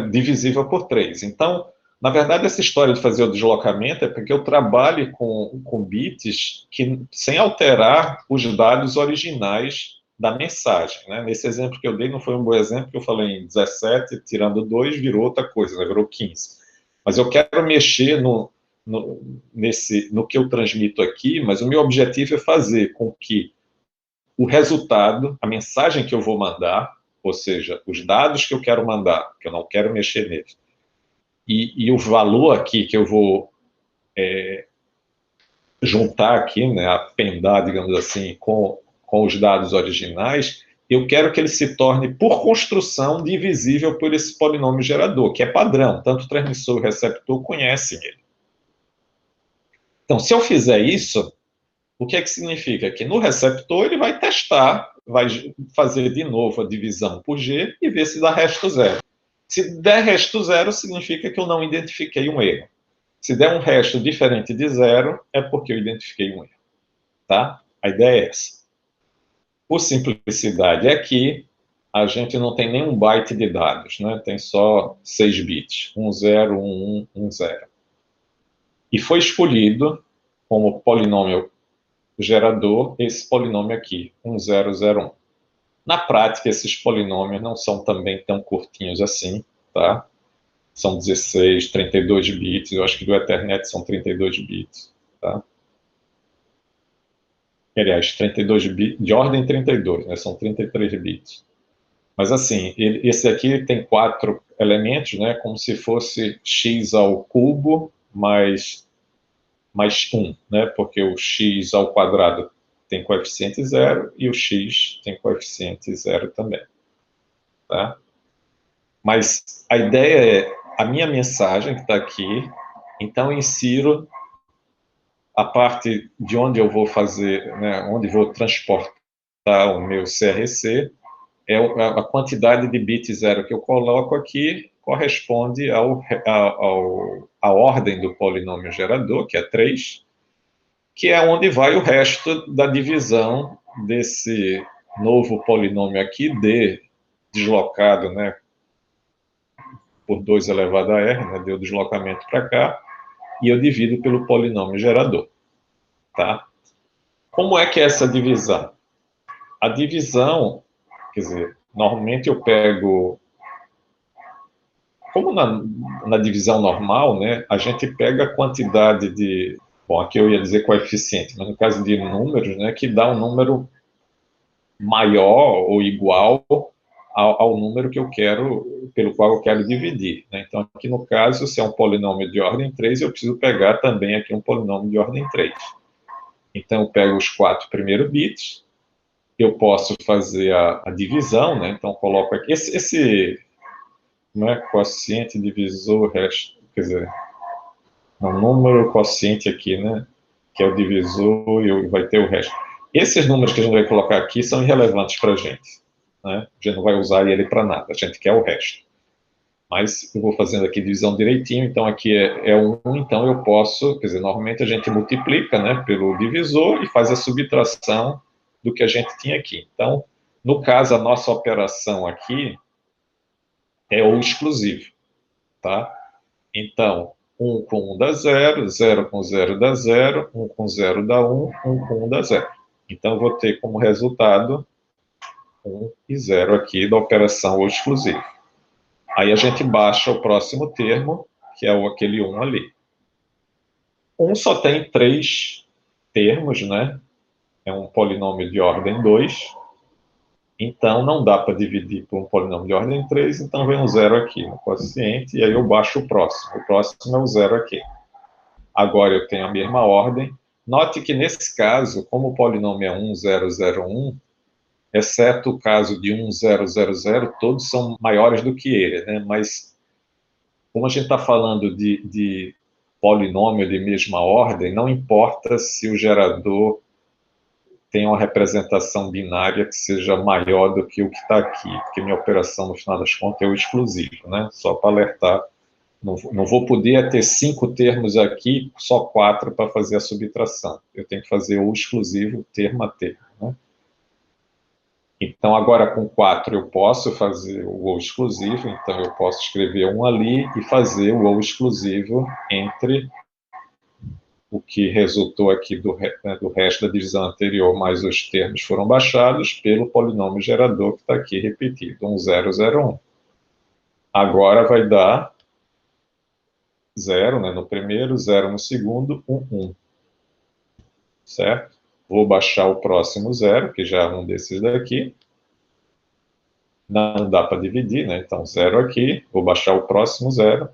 divisível por 3. Então, na verdade, essa história de fazer o deslocamento é porque eu trabalho com bits sem alterar os dados originais da mensagem. Né? Nesse exemplo que eu dei, não foi um bom exemplo, porque eu falei em 17, tirando 2, virou outra coisa, né? Virou 15. Mas eu quero mexer no que eu transmito aqui, mas o meu objetivo é fazer com que o resultado, a mensagem que eu vou mandar, ou seja, os dados que eu quero mandar, que eu não quero mexer neles, e o valor aqui que eu vou juntar aqui, né, apendar, digamos assim, com os dados originais, eu quero que ele se torne, por construção, divisível por esse polinômio gerador, que é padrão, tanto o transmissor e o receptor conhecem ele. Então, se eu fizer isso, o que é que significa? Que no receptor ele vai testar, vai fazer de novo a divisão por G e ver se dá resto zero. Se der resto zero, significa que eu não identifiquei um erro. Se der um resto diferente de zero, é porque eu identifiquei um erro. Tá? A ideia é essa. Por simplicidade, aqui a gente não tem nenhum byte de dados, né? Tem só 6 bits, 10, 11, 10. E foi escolhido como polinômio gerador esse polinômio aqui, 1001. Na prática, esses polinômios não são também tão curtinhos assim, tá? São 16, 32 bits, eu acho que do Ethernet são 32 bits, tá? Aliás, 32 bits, de ordem 32, né? São 33 bits. Mas assim, esse aqui tem 4 elementos, né? Como se fosse x ao cubo mais 1, né? Porque o x ao quadrado tem coeficiente 0 e o x tem coeficiente 0 também, tá? Mas a ideia é, a minha mensagem que está aqui, então eu insiro a parte de onde eu vou fazer, né, onde vou transportar o meu CRC, é a quantidade de bit 0 que eu coloco aqui corresponde à ordem do polinômio gerador, que é 3, que é onde vai o resto da divisão desse novo polinômio aqui, d deslocado, né, por 2 elevado a r, né, deu deslocamento para cá, e eu divido pelo polinômio gerador, tá? Como é que é essa divisão? A divisão, quer dizer, normalmente eu pego, como na divisão normal, né, a gente pega a quantidade de, bom, aqui eu ia dizer coeficiente, mas no caso de números, né, que dá um número maior ou igual ao número que eu quero, pelo qual eu quero dividir, né? Então, aqui no caso, se é um polinômio de ordem 3, eu preciso pegar também aqui um polinômio de ordem 3. Então, eu pego os 4 primeiros bits, eu posso fazer a divisão, né? Então, coloco aqui, esse não é quociente, divisor, resto, quer dizer, um número quociente aqui, né? Que é o divisor e vai ter o resto. Esses números que a gente vai colocar aqui são irrelevantes para a gente, né? A gente não vai usar ele para nada, a gente quer o resto. Mas eu vou fazendo aqui divisão direitinho, então aqui é 1, então eu posso, quer dizer, normalmente a gente multiplica, né, pelo divisor e faz a subtração do que a gente tinha aqui. Então, no caso, a nossa operação aqui é o exclusivo, tá? Então, 1 com 1 dá 0, 0 com 0 dá 0, 1 com 0 dá 1, 1 com 1 dá 0. Então, eu vou ter como resultado 1 e 0 aqui da operação o exclusivo. Aí a gente baixa o próximo termo, que é aquele 1 ali. 1 só tem 3 termos, né? É um polinômio de ordem 2. Então, não dá para dividir por um polinômio de ordem 3, então vem um 0 aqui no quociente, e aí eu baixo o próximo. O próximo é o 0 aqui. Agora eu tenho a mesma ordem. Note que nesse caso, como o polinômio é 1, 0, 0, 1, exceto o caso de 1, 0, 0, 0, todos são maiores do que ele, né? Mas como a gente está falando de polinômio de mesma ordem, não importa se o gerador tem uma representação binária que seja maior do que o que está aqui, porque minha operação, no final das contas, é o exclusivo, né? Só para alertar. Não vou poder ter 5 termos aqui, só 4 para fazer a subtração. Eu tenho que fazer o exclusivo termo a termo, né? Então, agora com 4 eu posso fazer o ou exclusivo, então eu posso escrever um ali e fazer o ou exclusivo entre o que resultou aqui do resto da divisão anterior, mas os termos foram baixados pelo polinômio gerador que está aqui repetido, 1001. Agora vai dar 0, né, no primeiro, 0 no segundo, 1. Certo? Vou baixar o próximo 0, que já é um desses daqui. Não dá para dividir, né? Então, 0 aqui. Vou baixar o próximo 0.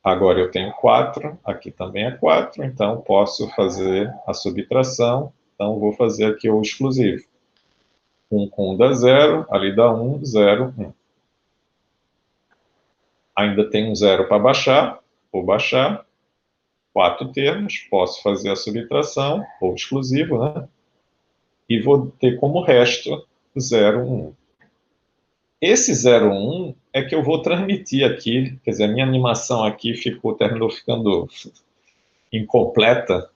Agora eu tenho 4. Aqui também é 4. Então, posso fazer a subtração. Então, vou fazer aqui o exclusivo. 1 com 1 dá 0. Ali dá 1, 0, 1. Ainda tem um 0 para baixar. Vou baixar. 4 termos. Posso fazer a subtração, ou exclusivo, né? E vou ter como resto 0, 1. Esse 0, 1 é que eu vou transmitir aqui, quer dizer, a minha animação aqui terminou ficando incompleta,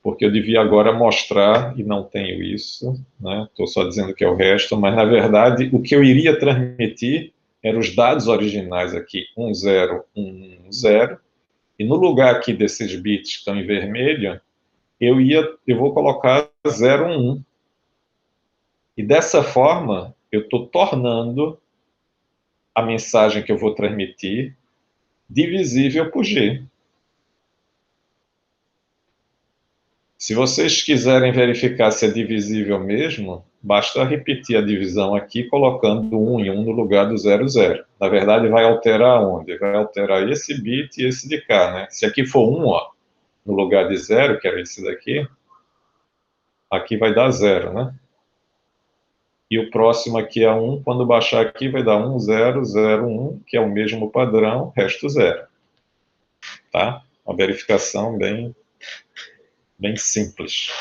porque eu devia agora mostrar, e não tenho isso, né? Estou só dizendo que é o resto, mas, na verdade, o que eu iria transmitir eram os dados originais aqui, 1010, e no lugar aqui desses bits que estão em vermelho, eu vou colocar 01. E dessa forma, eu estou tornando a mensagem que eu vou transmitir divisível por G. Se vocês quiserem verificar se é divisível mesmo, basta repetir a divisão aqui, colocando 1 em 1 no lugar do 00. Na verdade, vai alterar onde? Vai alterar esse bit e esse de cá, né? Se aqui for 1, ó, no lugar de 0, que era esse daqui, aqui vai dar 0, né? E o próximo aqui é 1, quando baixar aqui vai dar 1, 0, 0, 1, que é o mesmo padrão, resto 0. Tá? Uma verificação bem simples.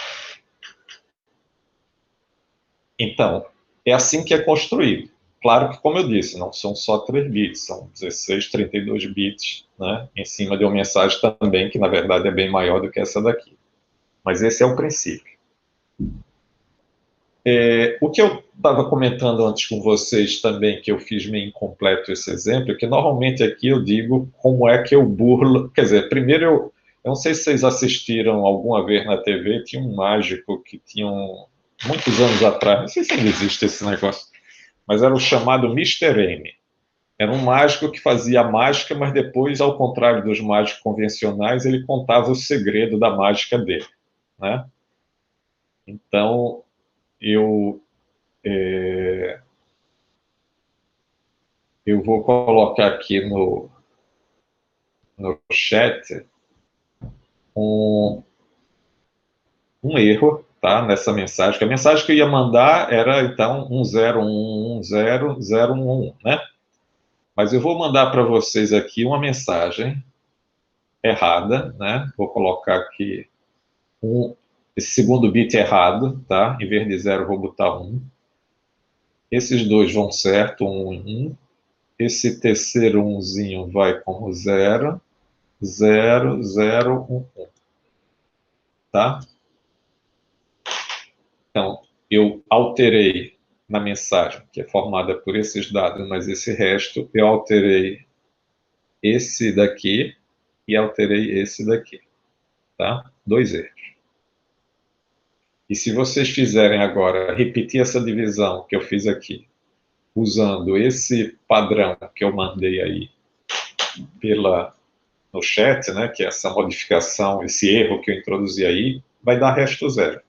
Então, é assim que é construído. Claro que, como eu disse, não são só 3 bits, são 16, 32 bits, né, em cima de uma mensagem também, que na verdade é bem maior do que essa daqui. Mas esse é o princípio. O que eu estava comentando antes com vocês também, que eu fiz meio incompleto esse exemplo, é que normalmente aqui eu digo como é que eu burlo. Quer dizer, primeiro eu não sei se vocês assistiram alguma vez na TV, tinha um mágico que tinha muitos anos atrás, não sei se ainda existe esse negócio, mas era o chamado Mr. M. Era um mágico que fazia mágica, mas depois, ao contrário dos mágicos convencionais, ele contava o segredo da mágica dele, né? Então, eu vou colocar aqui no chat um erro, tá, nessa mensagem, que a mensagem que eu ia mandar era, então, 10110011, né? Mas eu vou mandar para vocês aqui uma mensagem errada, né? Vou colocar aqui esse segundo bit errado, tá? Em vez de 0, eu vou botar 1. Esses dois vão certo, 1 e 1. Esse terceiro 1zinho vai como 0, 0, 0, 1, 1. Tá? Então, eu alterei na mensagem, que é formada por esses dados, mas esse resto, eu alterei esse daqui e alterei esse daqui. Tá? 2 erros. E se vocês fizerem agora, repetir essa divisão que eu fiz aqui, usando esse padrão que eu mandei aí no chat, né, que é essa modificação, esse erro que eu introduzi aí, vai dar resto 0.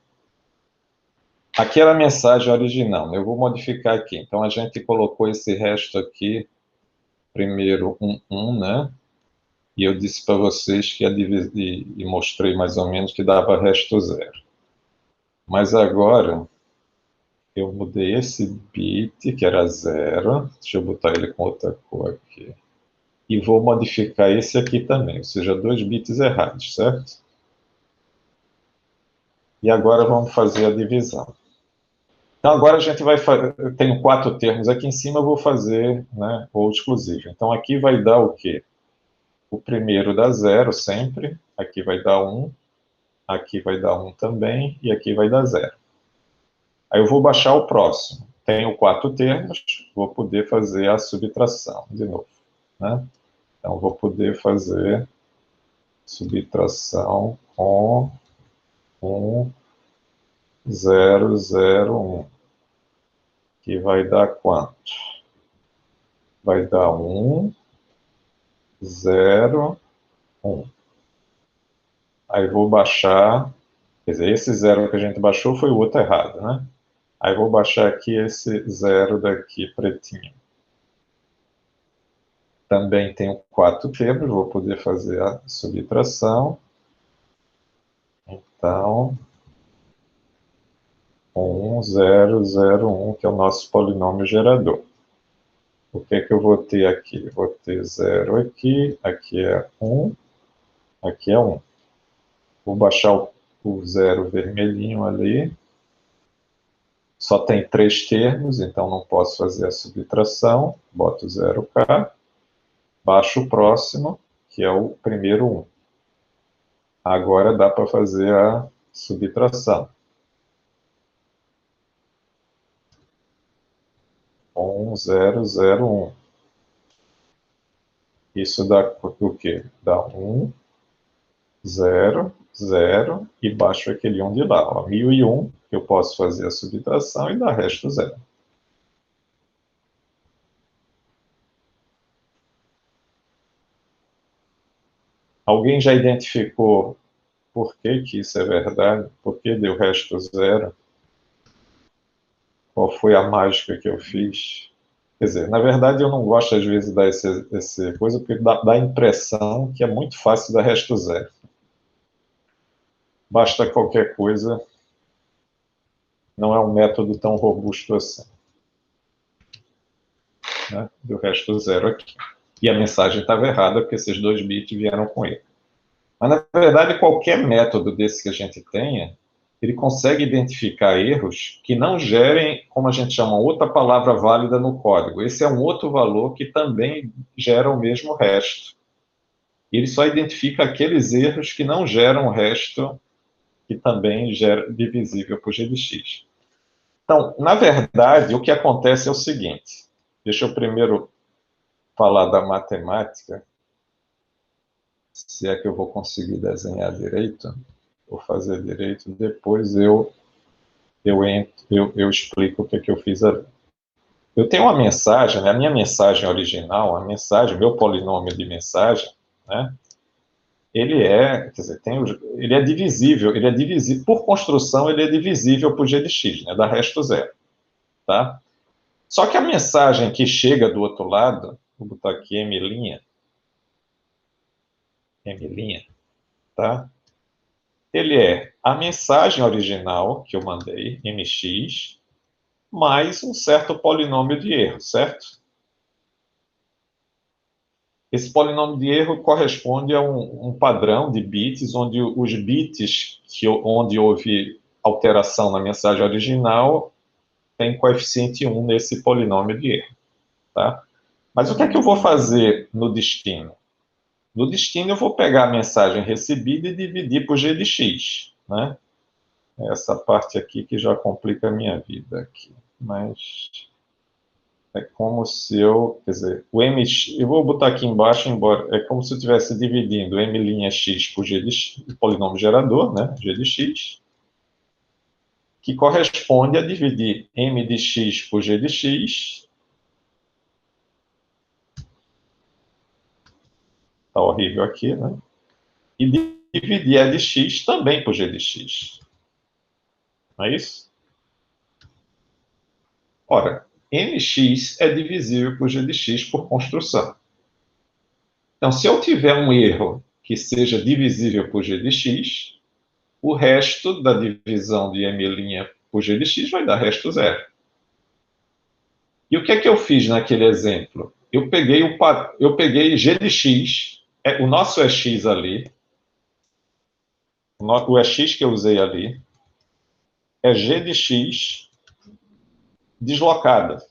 Aqui era a mensagem original, né? Eu vou modificar aqui. Então, a gente colocou esse resto aqui, primeiro 1, né? E eu disse para vocês que ia dividir, e mostrei mais ou menos que dava resto 0. Mas agora, eu mudei esse bit, que era 0, deixa eu botar ele com outra cor aqui, e vou modificar esse aqui também, ou seja, 2 bits errados, certo? E agora vamos fazer a divisão. Então, agora a gente vai fazer, eu tenho 4 termos aqui em cima, eu vou fazer, né, o exclusivo. Então, aqui vai dar o quê? O primeiro dá 0 sempre, aqui vai dar 1, aqui vai dar 1 também, e aqui vai dar 0. Aí eu vou baixar o próximo. Tenho 4 termos, vou poder fazer a subtração de novo, né? Então, vou poder fazer subtração com 1, 0, 0, 1. Que vai dar quanto? Vai dar 1, 0, 1. Aí vou baixar, quer dizer, esse 0 que a gente baixou foi o outro errado, né? Aí vou baixar aqui esse 0 daqui pretinho. Também tenho 4 termos, vou poder fazer a subtração. Então, 1, 0, 0, 1, que é o nosso polinômio gerador. O que é que eu vou ter aqui? Vou ter 0 aqui, aqui é 1, aqui é 1. Vou baixar o 0 vermelhinho ali. Só tem 3 termos, então não posso fazer a subtração. Boto 0K. Baixo o próximo, que é o primeiro 1. Agora dá para fazer a subtração. 1, 0, 0, 1. Isso dá o quê? Dá 1, 0, 0, e baixo aquele 1 de lá. Ó, 1001, eu posso fazer a subtração e dar resto 0. Alguém já identificou por que isso é verdade? Por que deu resto 0? Qual foi a mágica que eu fiz? Quer dizer, na verdade eu não gosto às vezes de dar essa coisa, porque dá a impressão que é muito fácil dar resto 0. Basta qualquer coisa, não é um método tão robusto assim. Né? Deu resto 0 aqui. E a mensagem estava errada, porque esses 2 bits vieram com ele. Mas, na verdade, qualquer método desse que a gente tenha, ele consegue identificar erros que não gerem, como a gente chama, outra palavra válida no código. Esse é um outro valor que também gera o mesmo resto. Ele só identifica aqueles erros que não geram o resto, que também gera divisível por g de x. Então, na verdade, o que acontece é o seguinte. Deixa eu primeiro falar da matemática, se é que eu vou conseguir desenhar direito, vou fazer direito, depois eu explico o que eu fiz ali. Eu tenho uma mensagem, né, a minha mensagem original, a mensagem, meu polinômio de mensagem, né, ele é, quer dizer, ele é divisível, por construção, ele é divisível por g de x, né, dá resto 0, tá? Só que a mensagem que chega do outro lado, vou botar aqui M', tá? Ele é a mensagem original que eu mandei, mx, mais um certo polinômio de erro, certo? Esse polinômio de erro corresponde a um padrão de bits, onde os bits onde houve alteração na mensagem original tem coeficiente 1 nesse polinômio de erro, tá? Mas o que é que eu vou fazer no destino? No destino, eu vou pegar a mensagem recebida e dividir por g de x, né? Essa parte aqui que já complica a minha vida aqui. Mas é como se eu, quer dizer, o mx, eu vou botar aqui embaixo, embora, é como se eu estivesse dividindo m'x por g de x, o polinômio gerador, né? G de x, que corresponde a dividir m de x por g de x. Está horrível aqui, né? E dividir a de x também por g de x. Não é isso? Ora, mx é divisível por g de x por construção. Então, se eu tiver um erro que seja divisível por g de x, o resto da divisão de m' por g de x vai dar resto 0. E o que é que eu fiz naquele exemplo? Eu peguei g de x, o nosso x ali, o x que eu usei ali, é g de x deslocada.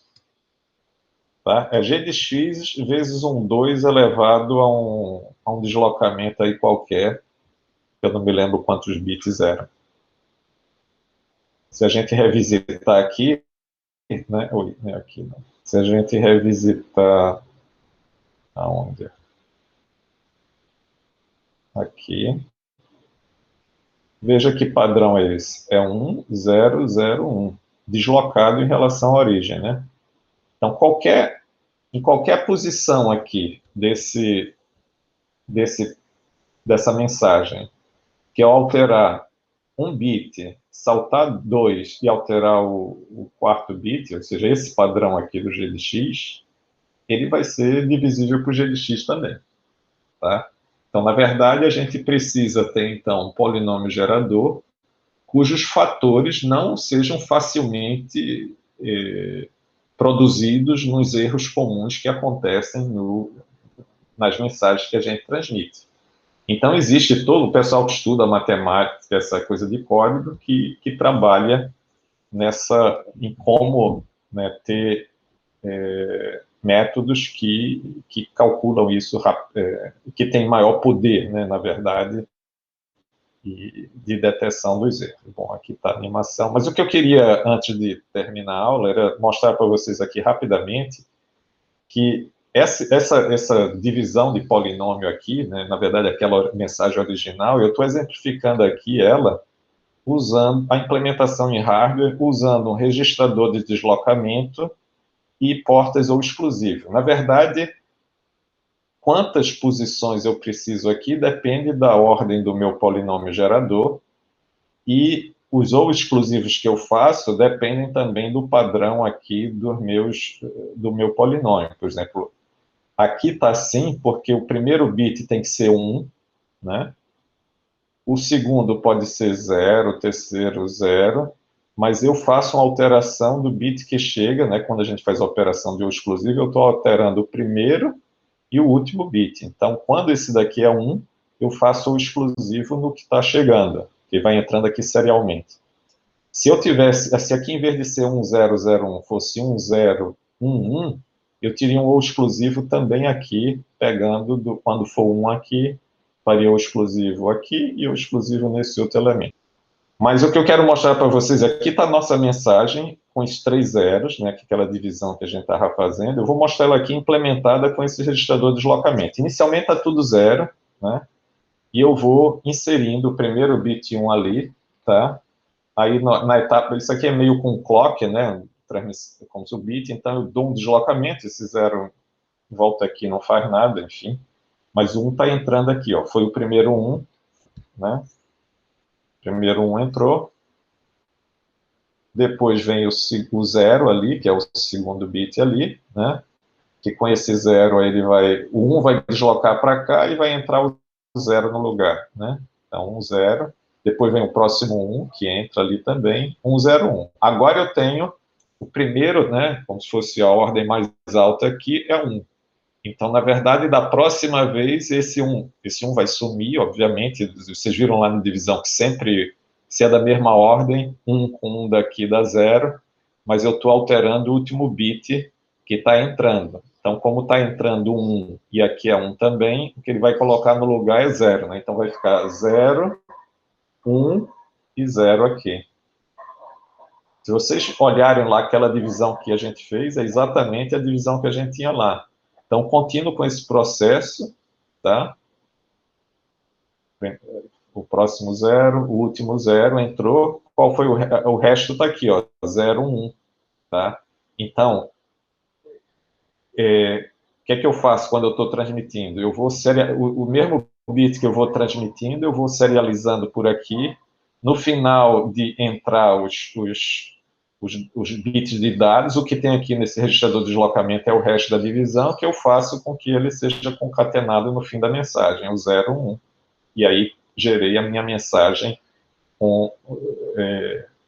Tá? É g de x vezes 2 elevado a um deslocamento aí qualquer, que eu não me lembro quantos bits eram. Se a gente revisitar aqui, né? Oi, não é aqui, não. Se a gente revisitar aonde? Aqui. Veja que padrão é esse. É 1, 0, 0, 1. Deslocado em relação à origem, né? Então, em qualquer posição aqui dessa mensagem, que ao alterar um bit, saltar 2 e alterar o quarto bit, ou seja, esse padrão aqui do g de x, ele vai ser divisível por g de x também. Tá? Então, na verdade, a gente precisa ter, então, um polinômio gerador cujos fatores não sejam facilmente produzidos nos erros comuns que acontecem nas mensagens que a gente transmite. Então, existe todo o pessoal que estuda matemática, essa coisa de código, que trabalha em como, né, ter métodos que calculam isso, que tem maior poder, né, na verdade, e de detecção dos erros. Bom, aqui está a animação. Mas o que eu queria, antes de terminar a aula, era mostrar para vocês aqui rapidamente que essa divisão de polinômio aqui, né, na verdade, aquela mensagem original, eu estou exemplificando aqui ela usando a implementação em hardware, usando um registrador de deslocamento e portas ou exclusivo. Na verdade, quantas posições eu preciso aqui depende da ordem do meu polinômio gerador, e os ou exclusivos que eu faço dependem também do padrão aqui do meu polinômio. Por exemplo, aqui está assim porque o primeiro bit tem que ser 1, né? O segundo pode ser 0, o terceiro 0, mas eu faço uma alteração do bit que chega, né? Quando a gente faz a operação de ou exclusivo, eu estou alterando o primeiro e o último bit. Então, quando esse daqui é 1, eu faço o exclusivo no que está chegando, que vai entrando aqui serialmente. Se eu tivesse, se aqui em vez de ser 1001 fosse 1011, eu teria um ou exclusivo também aqui, pegando, quando for 1 aqui, faria o exclusivo aqui e o exclusivo nesse outro elemento. Mas o que eu quero mostrar para vocês, aqui está a nossa mensagem, com os 3 zeros, né, que é aquela divisão que a gente estava fazendo. Eu vou mostrar ela aqui implementada com esse registrador de deslocamento. Inicialmente está tudo 0, né, e eu vou inserindo o primeiro bit 1 ali, tá? Aí na etapa, isso aqui é meio com clock, né, como se o bit, então eu dou um deslocamento, esse 0 volta aqui, não faz nada, enfim. Mas o 1 está entrando aqui, ó, foi o primeiro 1, né? Primeiro 1 entrou. Depois vem o 0 ali, que é o segundo bit ali, né? Que com esse 0 o 1 vai deslocar para cá e vai entrar o 0 no lugar, né? Então, 1, 0. Depois vem o próximo 1, que entra ali também, 1, 0, 1. Agora eu tenho o primeiro, né? Como se fosse a ordem mais alta aqui, é 1. Então, na verdade, da próxima vez, esse 1 vai sumir, obviamente. Vocês viram lá na divisão que sempre, se é da mesma ordem, 1 com 1 daqui dá 0, mas eu estou alterando o último bit que está entrando. Então, como está entrando 1 e aqui é 1 também, o que ele vai colocar no lugar é 0, né? Então, vai ficar 0, 1 e 0 aqui. Se vocês olharem lá aquela divisão que a gente fez, é exatamente a divisão que a gente tinha lá. Então, continuo com esse processo, tá? O próximo 0, o último 0 entrou. Qual foi o resto? Está aqui, ó, 0, 1, tá? Então, o que é que eu faço quando eu estou transmitindo? Eu vou o mesmo bit que eu vou transmitindo, eu vou serializando por aqui. No final de entrar os bits de dados, o que tem aqui nesse registrador de deslocamento é o resto da divisão, que eu faço com que ele seja concatenado no fim da mensagem, o 0, 1. E aí gerei a minha mensagem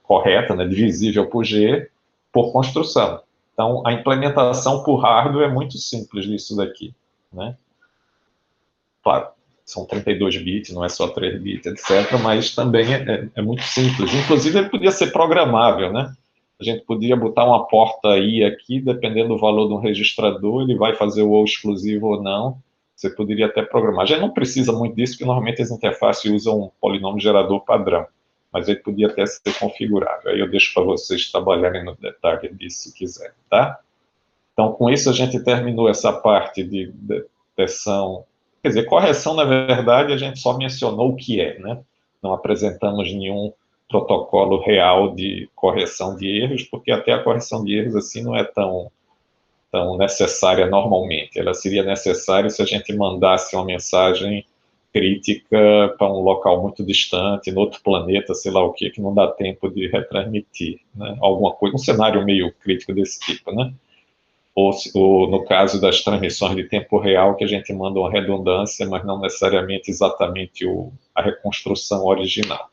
correta, né, divisível por G, por construção. Então, a implementação por hardware é muito simples disso daqui, né? Claro, são 32 bits, não é só 3 bits, etc., mas também é muito simples. Inclusive, ele podia ser programável, né? A gente podia botar uma porta I aqui, dependendo do valor do registrador, ele vai fazer o ou exclusivo ou não. Você poderia até programar. Já não precisa muito disso, porque normalmente as interfaces usam um polinômio gerador padrão, mas ele podia até ser configurável. Aí eu deixo para vocês trabalharem no detalhe disso, se quiser, tá? Então, com isso, a gente terminou essa parte de detecção. Quer dizer, correção, na verdade, a gente só mencionou o que é, né? Não apresentamos nenhum protocolo real de correção de erros, porque até a correção de erros, assim, não é tão necessária normalmente. Ela seria necessária se a gente mandasse uma mensagem crítica para um local muito distante, no outro planeta, sei lá o que não dá tempo de retransmitir, né? Alguma coisa, um cenário meio crítico desse tipo, né? Ou no caso das transmissões de tempo real, que a gente manda uma redundância, mas não necessariamente exatamente a reconstrução original.